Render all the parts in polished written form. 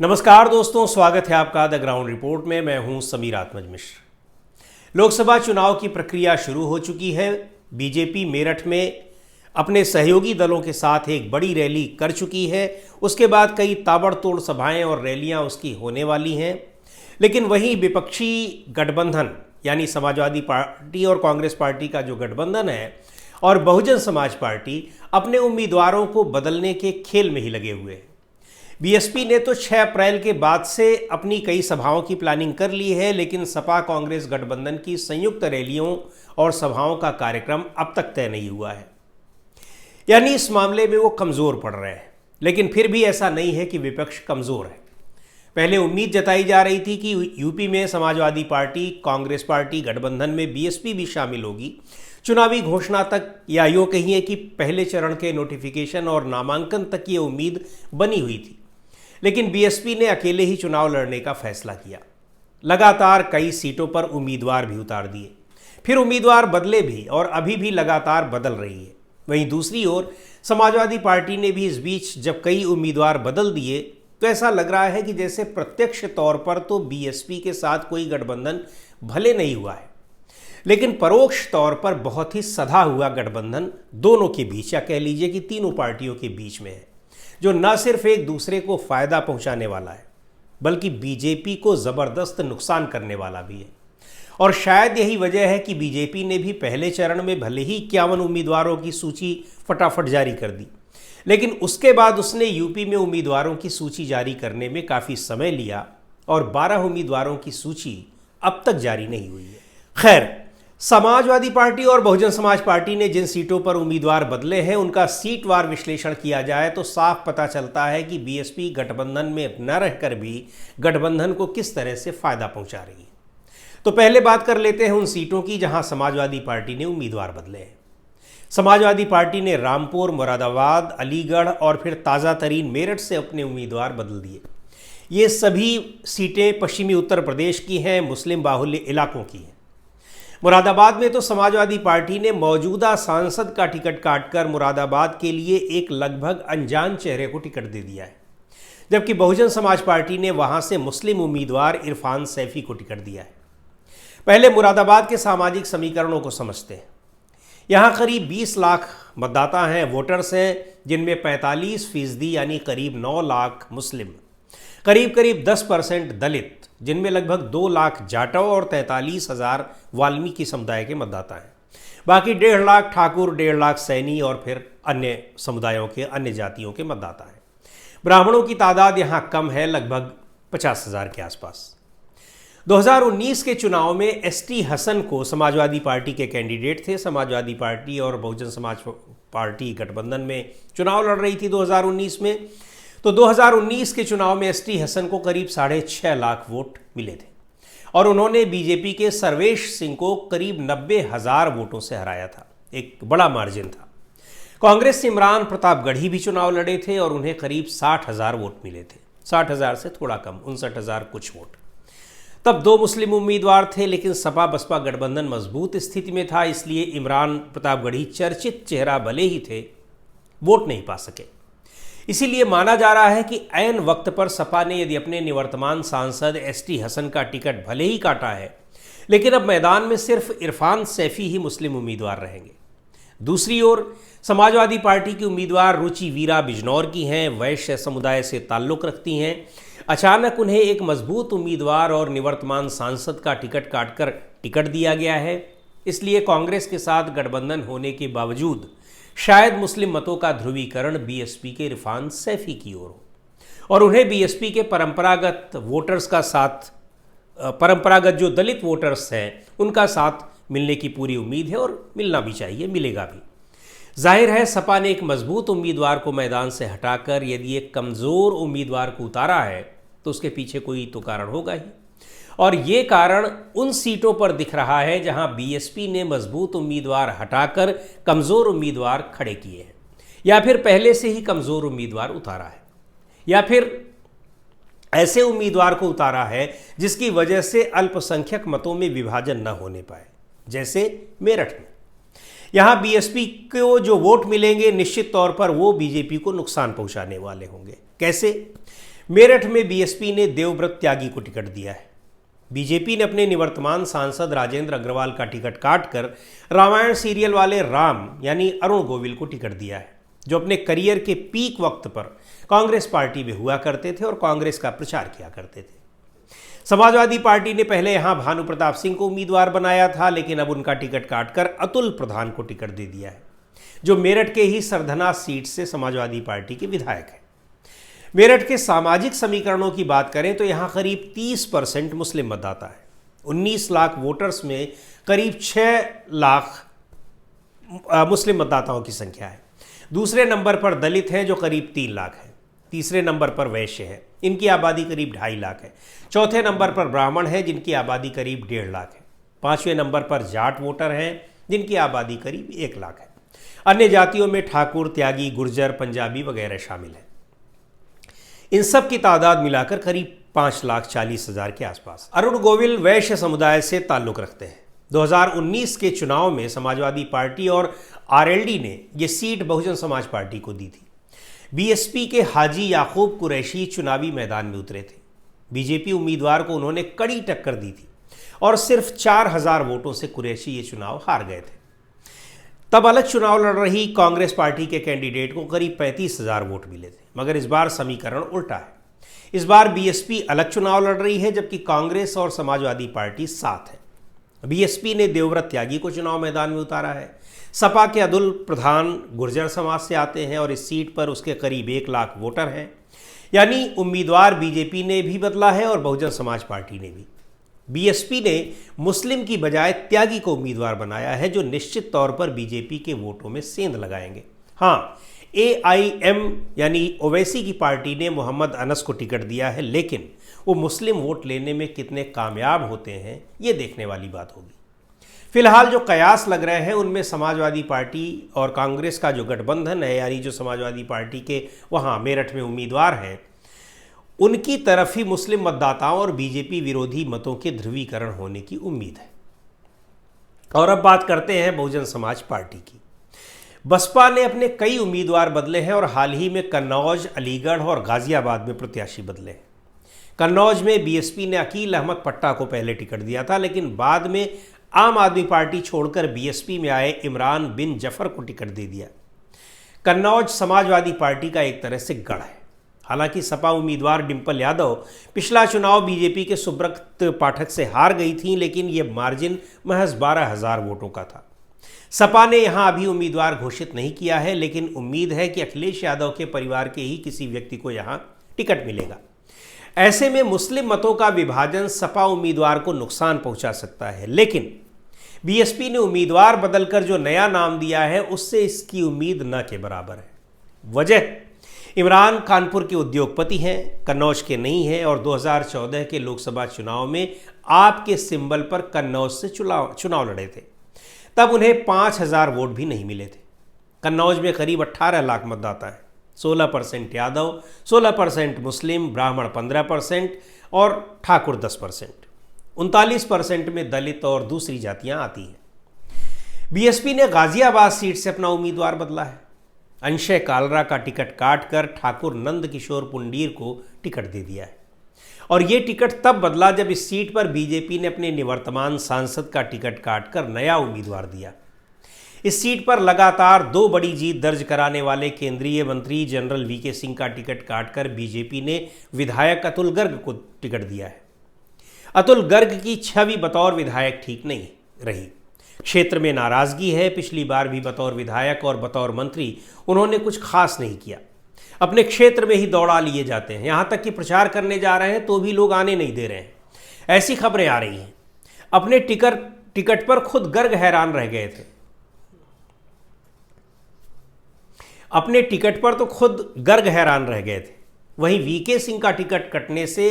नमस्कार दोस्तों, स्वागत है आपका द ग्राउंड रिपोर्ट में। मैं हूं समीर आत्मज मिश्र। लोकसभा चुनाव की प्रक्रिया शुरू हो चुकी है। बीजेपी मेरठ में अपने सहयोगी दलों के साथ एक बड़ी रैली कर चुकी है। उसके बाद कई ताबड़तोड़ सभाएं और रैलियां उसकी होने वाली हैं। लेकिन वहीं विपक्षी गठबंधन यानी समाजवादी पार्टी और कांग्रेस पार्टी का जो गठबंधन है और बहुजन समाज पार्टी अपने उम्मीदवारों को बदलने के खेल में ही लगे हुए हैं। बीएसपी ने तो 6 अप्रैल के बाद से अपनी कई सभाओं की प्लानिंग कर ली है, लेकिन सपा कांग्रेस गठबंधन की संयुक्त रैलियों और सभाओं का कार्यक्रम अब तक तय नहीं हुआ है। यानी इस मामले में वो कमज़ोर पड़ रहे हैं। लेकिन फिर भी ऐसा नहीं है कि विपक्ष कमज़ोर है। पहले उम्मीद जताई जा रही थी कि यूपी में समाजवादी पार्टी कांग्रेस पार्टी गठबंधन में बीएसपी भी शामिल होगी। चुनावी घोषणा तक या यूँ कहिए कि पहले चरण के नोटिफिकेशन और नामांकन तक ये उम्मीद बनी हुई थी। लेकिन बीएसपी ने अकेले ही चुनाव लड़ने का फैसला किया। लगातार कई सीटों पर उम्मीदवार भी उतार दिए, फिर उम्मीदवार बदले भी और अभी भी लगातार बदल रही है। वहीं दूसरी ओर समाजवादी पार्टी ने भी इस बीच जब कई उम्मीदवार बदल दिए तो ऐसा लग रहा है कि जैसे प्रत्यक्ष तौर पर तो बीएसपी के साथ कोई गठबंधन भले नहीं हुआ है, लेकिन परोक्ष तौर पर बहुत ही सधा हुआ गठबंधन दोनों के बीच या कह लीजिए कि तीनों पार्टियों के बीच में है, जो न सिर्फ एक दूसरे को फायदा पहुंचाने वाला है बल्कि बीजेपी को ज़बरदस्त नुकसान करने वाला भी है। और शायद यही वजह है कि बीजेपी ने भी पहले चरण में भले ही 51 उम्मीदवारों की सूची फटाफट जारी कर दी, लेकिन उसके बाद उसने यूपी में उम्मीदवारों की सूची जारी करने में काफ़ी समय लिया और 12 उम्मीदवारों की सूची अब तक जारी नहीं हुई है। खैर, समाजवादी पार्टी और बहुजन समाज पार्टी ने जिन सीटों पर उम्मीदवार बदले हैं उनका सीटवार विश्लेषण किया जाए तो साफ पता चलता है कि बीएसपी गठबंधन में न रहकर भी गठबंधन को किस तरह से फायदा पहुंचा रही है। तो पहले बात कर लेते हैं उन सीटों की जहां समाजवादी पार्टी ने उम्मीदवार बदले हैं। समाजवादी पार्टी ने रामपुर, मुरादाबाद, अलीगढ़ और फिर ताज़ा तरीन मेरठ से अपने उम्मीदवार बदल दिए। ये सभी सीटें पश्चिमी उत्तर प्रदेश की हैं, मुस्लिम बाहुल्य इलाकों की हैं। मुरादाबाद में तो समाजवादी पार्टी ने मौजूदा सांसद का टिकट काटकर मुरादाबाद के लिए एक लगभग अनजान चेहरे को टिकट दे दिया है, जबकि बहुजन समाज पार्टी ने वहां से मुस्लिम उम्मीदवार इरफान सैफी को टिकट दिया है। पहले मुरादाबाद के सामाजिक समीकरणों को समझते हैं। यहाँ करीब 20 लाख मतदाता हैं, वोटर्स हैं, जिनमें 45% यानी करीब 9 लाख मुस्लिम, करीब 10% दलित, जिनमें लगभग 2 लाख जाटव और 43,000 वाल्मीकि समुदाय के मतदाता हैं। बाकी 1.5 लाख ठाकुर, 1.5 लाख सैनी और फिर अन्य समुदायों के अन्य जातियों के मतदाता हैं। ब्राह्मणों की तादाद यहाँ कम है, लगभग 50,000 के आसपास। 2019 के चुनाव में एसटी हसन को समाजवादी पार्टी के कैंडिडेट थे। समाजवादी पार्टी और बहुजन समाज पार्टी गठबंधन में चुनाव लड़ रही थी 2019 में। तो 2019 के चुनाव में एसटी हसन को करीब 6.5 लाख वोट मिले थे और उन्होंने बीजेपी के सर्वेश सिंह को करीब 90,000 वोटों से हराया था। एक बड़ा मार्जिन था। कांग्रेस से इमरान प्रतापगढ़ी भी चुनाव लड़े थे और उन्हें करीब 60,000 वोट मिले थे। 60,000 से थोड़ा कम, 59,000 कुछ वोट। तब 2 मुस्लिम उम्मीदवार थे, लेकिन सपा बसपा गठबंधन मजबूत स्थिति में था, इसलिए इमरान प्रतापगढ़ी चर्चित चेहरा भले ही थे, वोट नहीं पा सके। इसीलिए माना जा रहा है कि ऐन वक्त पर सपा ने यदि अपने निवर्तमान सांसद एसटी हसन का टिकट भले ही काटा है, लेकिन अब मैदान में सिर्फ इरफान सैफी ही मुस्लिम उम्मीदवार रहेंगे। दूसरी ओर समाजवादी पार्टी की उम्मीदवार रुचि वीरा बिजनौर की हैं, वैश्य समुदाय से ताल्लुक़ रखती हैं। अचानक उन्हें एक मजबूत उम्मीदवार और निवर्तमान सांसद का टिकट काटकर टिकट दिया गया है। इसलिए कांग्रेस के साथ गठबंधन होने के बावजूद शायद मुस्लिम मतों का ध्रुवीकरण बीएसपी के इरफान सैफी की ओर हो और उन्हें बीएसपी के परंपरागत वोटर्स का साथ, परंपरागत जो दलित वोटर्स हैं उनका साथ मिलने की पूरी उम्मीद है और मिलना भी चाहिए, मिलेगा भी। जाहिर है सपा ने एक मजबूत उम्मीदवार को मैदान से हटाकर यदि एक कमज़ोर उम्मीदवार को उतारा है तो उसके पीछे कोई तो कारण होगा ही, और ये कारण उन सीटों पर दिख रहा है जहां बीएसपी ने मजबूत उम्मीदवार हटाकर कमज़ोर उम्मीदवार खड़े किए हैं, या फिर पहले से ही कमज़ोर उम्मीदवार उतारा है, या फिर ऐसे उम्मीदवार को उतारा है जिसकी वजह से अल्पसंख्यक मतों में विभाजन न होने पाए, जैसे मेरठ में। यहाँ बीएसपी को जो वोट मिलेंगे निश्चित तौर पर वो बीजेपी को नुकसान पहुँचाने वाले होंगे। कैसे? मेरठ में बीएसपी ने देवव्रत त्यागी को टिकट दिया है। बीजेपी ने अपने निवर्तमान सांसद राजेंद्र अग्रवाल का टिकट काटकर रामायण सीरियल वाले राम यानी अरुण गोविल को टिकट दिया है, जो अपने करियर के पीक वक्त पर कांग्रेस पार्टी में हुआ करते थे और कांग्रेस का प्रचार किया करते थे। समाजवादी पार्टी ने पहले यहां भानु प्रताप सिंह को उम्मीदवार बनाया था, लेकिन अब उनका टिकट काटकर अतुल प्रधान को टिकट दे दिया है, जो मेरठ के ही सरधना सीट से समाजवादी पार्टी के विधायक है। मेरठ के सामाजिक समीकरणों की बात करें तो यहां करीब 30% मुस्लिम मतदाता है। 19 लाख वोटर्स में करीब 6 लाख मुस्लिम मतदाताओं की संख्या है। दूसरे नंबर पर दलित हैं जो करीब 3 लाख है। तीसरे नंबर पर वैश्य है, इनकी आबादी करीब 2.5 लाख है। चौथे नंबर पर ब्राह्मण है, जिनकी आबादी करीब 1.5 लाख है। 5वें नंबर पर जाट वोटर हैं, जिनकी आबादी करीब 1 लाख है। अन्य जातियों में ठाकुर, त्यागी, गुर्जर, पंजाबी वगैरह शामिल हैं। इन सब की तादाद मिलाकर करीब 5,40,000 के आसपास। अरुण गोविल वैश्य समुदाय से ताल्लुक रखते हैं। 2019 के चुनाव में समाजवादी पार्टी और आरएलडी ने ये सीट बहुजन समाज पार्टी को दी थी। बीएसपी के हाजी याकूब कुरैशी चुनावी मैदान में उतरे थे। बीजेपी उम्मीदवार को उन्होंने कड़ी टक्कर दी थी और सिर्फ 4,000 वोटों से कुरैशी ये चुनाव हार गए थे। तब अलग चुनाव लड़ रही कांग्रेस पार्टी के कैंडिडेट को करीब 35,000 वोट मिले थे, मगर इस बार समीकरण उल्टा है। इस बार बीएसपी अलग चुनाव लड़ रही है, जबकि कांग्रेस और समाजवादी पार्टी साथ है। बीएसपी ने देवव्रत त्यागी को चुनाव मैदान में उतारा है। सपा के अतुल प्रधान गुर्जर समाज से आते हैं और इस सीट पर उसके करीब 1 लाख वोटर हैं। यानी उम्मीदवार बीजेपी ने भी बदला है और बहुजन समाज पार्टी ने भी। बीएसपी ने मुस्लिम की बजाय त्यागी को उम्मीदवार बनाया है, जो निश्चित तौर पर बीजेपी के वोटों में सेंध लगाएंगे। हाँ, एआईएम यानी ओवैसी की पार्टी ने मोहम्मद अनस को टिकट दिया है, लेकिन वो मुस्लिम वोट लेने में कितने कामयाब होते हैं ये देखने वाली बात होगी। फिलहाल जो कयास लग रहे हैं उनमें समाजवादी पार्टी और कांग्रेस का जो गठबंधन है, यानी जो समाजवादी पार्टी के वहाँ मेरठ में उम्मीदवार हैं, उनकी तरफ ही मुस्लिम मतदाताओं और बीजेपी विरोधी मतों के ध्रुवीकरण होने की उम्मीद है। और अब बात करते हैं बहुजन समाज पार्टी की। बसपा ने अपने कई उम्मीदवार बदले हैं और हाल ही में कन्नौज, अलीगढ़ और गाजियाबाद में प्रत्याशी बदले हैं। कन्नौज में बीएसपी ने अकील अहमद पट्टा को पहले टिकट दिया था, लेकिन बाद में आम आदमी पार्टी छोड़कर बीएसपी में आए इमरान बिन जफर को टिकट दे दिया। कन्नौज समाजवादी पार्टी का एक तरह से गढ़ है। हालांकि सपा उम्मीदवार डिंपल यादव पिछला चुनाव बीजेपी के सुब्रत पाठक से हार गई थीं, लेकिन ये मार्जिन महज 12,000 वोटों का था। सपा ने यहां अभी उम्मीदवार घोषित नहीं किया है, लेकिन उम्मीद है कि अखिलेश यादव के परिवार के ही किसी व्यक्ति को यहां टिकट मिलेगा। ऐसे में मुस्लिम मतों का विभाजन सपा उम्मीदवार को नुकसान पहुंचा सकता है, लेकिन बीएसपी ने उम्मीदवार बदलकर जो नया नाम दिया है उससे इसकी उम्मीद न के बराबर है। वजह, इमरान कानपुर के उद्योगपति हैं, कन्नौज के नहीं हैं और 2014 के लोकसभा चुनाव में आपके सिंबल पर कन्नौज से चुनाव लड़े थे। तब उन्हें 5,000 वोट भी नहीं मिले थे। कन्नौज में करीब 18 लाख मतदाता हैं। 16% यादव, 16% मुस्लिम, ब्राह्मण 15% और ठाकुर 10%। 39% में दलित और दूसरी जातियां आती हैं। बीएसपी ने गाजियाबाद सीट से अपना उम्मीदवार बदला है। अंशय कालरा का टिकट काटकर ठाकुर नंद किशोर पुंडीर को टिकट दे दिया है और ये टिकट तब बदला जब इस सीट पर बीजेपी ने अपने निवर्तमान सांसद का टिकट काटकर नया उम्मीदवार दिया। इस सीट पर लगातार 2 बड़ी जीत दर्ज कराने वाले केंद्रीय मंत्री जनरल वीके सिंह का टिकट काटकर बीजेपी ने विधायक अतुल गर्ग को टिकट दिया है। अतुल गर्ग की छवि बतौर विधायक ठीक नहीं रही। क्षेत्र में नाराजगी है। पिछली बार भी बतौर विधायक और बतौर मंत्री उन्होंने कुछ खास नहीं किया। अपने क्षेत्र में ही दौड़ा लिए जाते हैं, यहाँ तक कि प्रचार करने जा रहे हैं तो भी लोग आने नहीं दे रहे हैं। ऐसी खबरें आ रही हैं। अपने टिकट पर खुद गर्ग हैरान रह गए थे। अपने टिकट पर तो खुद गर्ग हैरान रह गए थे। वहीं वीके सिंह का टिकट कटने से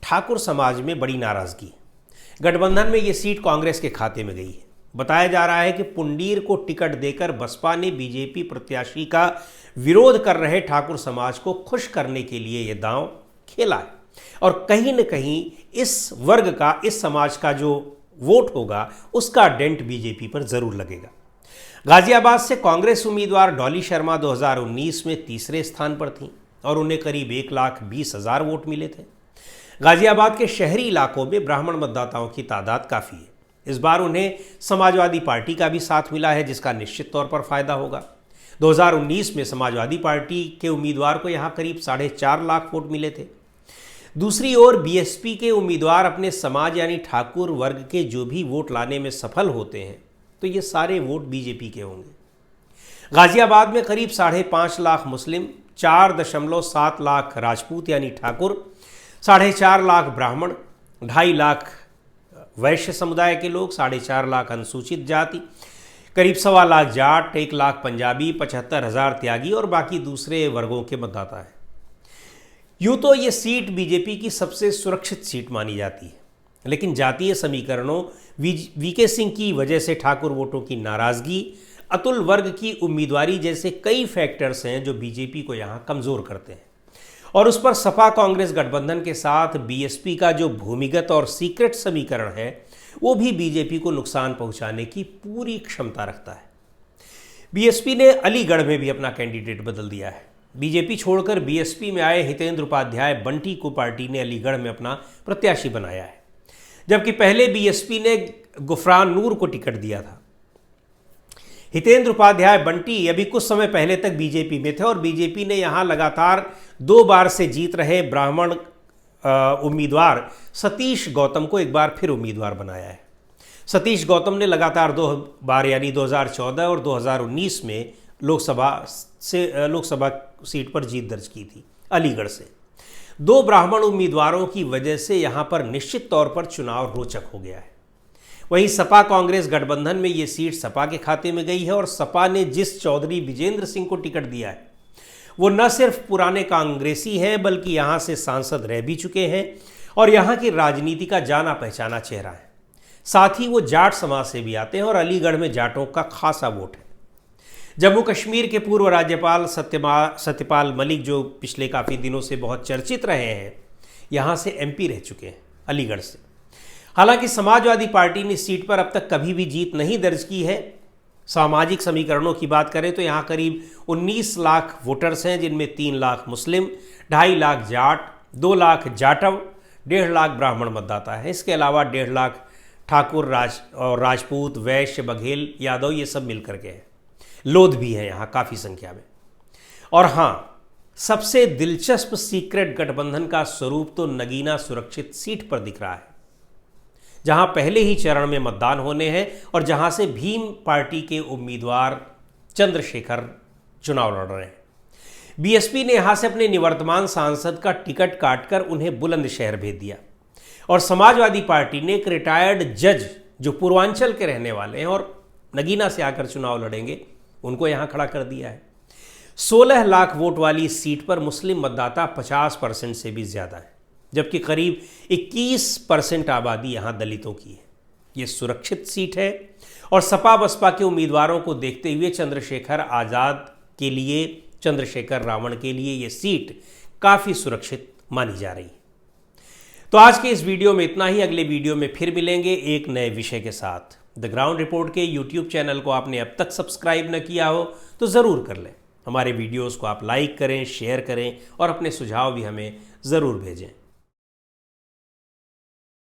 ठाकुर समाज में बड़ी नाराजगी है। गठबंधन में ये सीट कांग्रेस के खाते में गई है। बताया जा रहा है कि पुंडीर को टिकट देकर बसपा ने बीजेपी प्रत्याशी का विरोध कर रहे ठाकुर समाज को खुश करने के लिए ये दांव खेला है और कहीं न कहीं इस वर्ग का, इस समाज का जो वोट होगा उसका डेंट बीजेपी पर जरूर लगेगा। गाजियाबाद से कांग्रेस उम्मीदवार डॉली शर्मा 2019 में तीसरे स्थान पर थीं। और उन्हें करीब 1,20,000 वोट मिले थे। गाजियाबाद के शहरी इलाकों में ब्राह्मण मतदाताओं की तादाद काफ़ी है। इस बार उन्हें समाजवादी पार्टी का भी साथ मिला है, जिसका निश्चित तौर पर फायदा होगा। 2019 में समाजवादी पार्टी के उम्मीदवार को यहाँ करीब 4.5 लाख वोट मिले थे। दूसरी ओर बीएसपी के उम्मीदवार अपने समाज यानी ठाकुर वर्ग के जो भी वोट लाने में सफल होते हैं तो ये सारे वोट बीजेपी के होंगे। गाजियाबाद में करीब 5.5 लाख मुस्लिम, 4.7 लाख राजपूत यानी ठाकुर, 4.5 लाख ब्राह्मण, 2.5 लाख वैश्य समुदाय के लोग, 4.5 लाख अनुसूचित जाति, करीब 1.25 लाख जाट, 1 लाख पंजाबी, 75,000 त्यागी और बाकी दूसरे वर्गों के मतदाता हैं। यूँ तो ये सीट बीजेपी की सबसे सुरक्षित सीट मानी जाती है, लेकिन जातीय समीकरणों, वीके सिंह की वजह से ठाकुर वोटों की नाराजगी, अतुल वर्ग की उम्मीदवारी जैसे कई फैक्टर्स हैं जो बीजेपी को यहाँ कमज़ोर करते हैं। और उस पर सपा कांग्रेस गठबंधन के साथ बीएसपी का जो भूमिगत और सीक्रेट समीकरण है वो भी बीजेपी को नुकसान पहुँचाने की पूरी क्षमता रखता है। बीएसपी ने अलीगढ़ में भी अपना कैंडिडेट बदल दिया है। बीजेपी छोड़कर बीएसपी में आए हितेंद्र उपाध्याय बंटी को पार्टी ने अलीगढ़ में अपना प्रत्याशी बनाया है, जबकि पहले बीएसपी ने गुफरान नूर को टिकट दिया था। हितेंद्र उपाध्याय बंटी अभी कुछ समय पहले तक बीजेपी में थे और बीजेपी ने यहाँ लगातार 2 बार से जीत रहे ब्राह्मण उम्मीदवार सतीश गौतम को एक बार फिर उम्मीदवार बनाया है। सतीश गौतम ने लगातार 2 बार यानी 2014 और 2019 में लोकसभा सीट पर जीत दर्ज की थी अलीगढ़ से। 2 ब्राह्मण उम्मीदवारों की वजह से यहाँ पर निश्चित तौर पर चुनाव रोचक हो गया है। वहीं सपा कांग्रेस गठबंधन में ये सीट सपा के खाते में गई है और सपा ने जिस चौधरी विजेंद्र सिंह को टिकट दिया है वो न सिर्फ पुराने कांग्रेसी हैं बल्कि यहाँ से सांसद रह भी चुके हैं और यहाँ की राजनीति का जाना पहचाना चेहरा है। साथ ही वो जाट समाज से भी आते हैं और अलीगढ़ में जाटों का खासा वोट है। जम्मू कश्मीर के पूर्व राज्यपाल सत्यपाल मलिक, जो पिछले काफ़ी दिनों से बहुत चर्चित रहे हैं, यहाँ से एमपी रह चुके हैं अलीगढ़ से। हालांकि समाजवादी पार्टी ने इस सीट पर अब तक कभी भी जीत नहीं दर्ज की है। सामाजिक समीकरणों की बात करें तो यहाँ करीब 19 लाख वोटर्स हैं, जिनमें 3 लाख मुस्लिम, 2.5 लाख जाट, 2 लाख जाटव, 1.5 लाख ब्राह्मण मतदाता है। इसके अलावा 1.5 लाख ठाकुर राजपूत, वैश्य, बघेल, यादव ये सब मिलकर के हैं। लोध भी है यहाँ काफ़ी संख्या में। और हाँ, सबसे दिलचस्प सीक्रेट गठबंधन का स्वरूप तो नगीना सुरक्षित सीट पर दिख रहा है, जहां पहले ही चरण में मतदान होने हैं और जहां से भीम पार्टी के उम्मीदवार चंद्रशेखर चुनाव लड़ रहे हैं। बीएसपी ने यहां से अपने निवर्तमान सांसद का टिकट काटकर उन्हें बुलंदशहर भेज दिया और समाजवादी पार्टी ने एक रिटायर्ड जज जो पूर्वांचल के रहने वाले हैं और नगीना से आकर चुनाव लड़ेंगे, उनको यहां खड़ा कर दिया है। 16 लाख वोट वाली इस सीट पर मुस्लिम मतदाता 50% से भी ज़्यादा है, जबकि करीब 21% आबादी यहाँ दलितों की है। ये सुरक्षित सीट है और सपा बसपा के उम्मीदवारों को देखते हुए चंद्रशेखर आज़ाद के लिए, चंद्रशेखर रावण के लिए ये सीट काफ़ी सुरक्षित मानी जा रही है। तो आज के इस वीडियो में इतना ही। अगले वीडियो में फिर मिलेंगे एक नए विषय के साथ। द ग्राउंड रिपोर्ट के यूट्यूब चैनल को आपने अब तक सब्सक्राइब न किया हो तो ज़रूर कर लें। हमारे वीडियोज़ को आप लाइक करें, शेयर करें और अपने सुझाव भी हमें ज़रूर भेजें।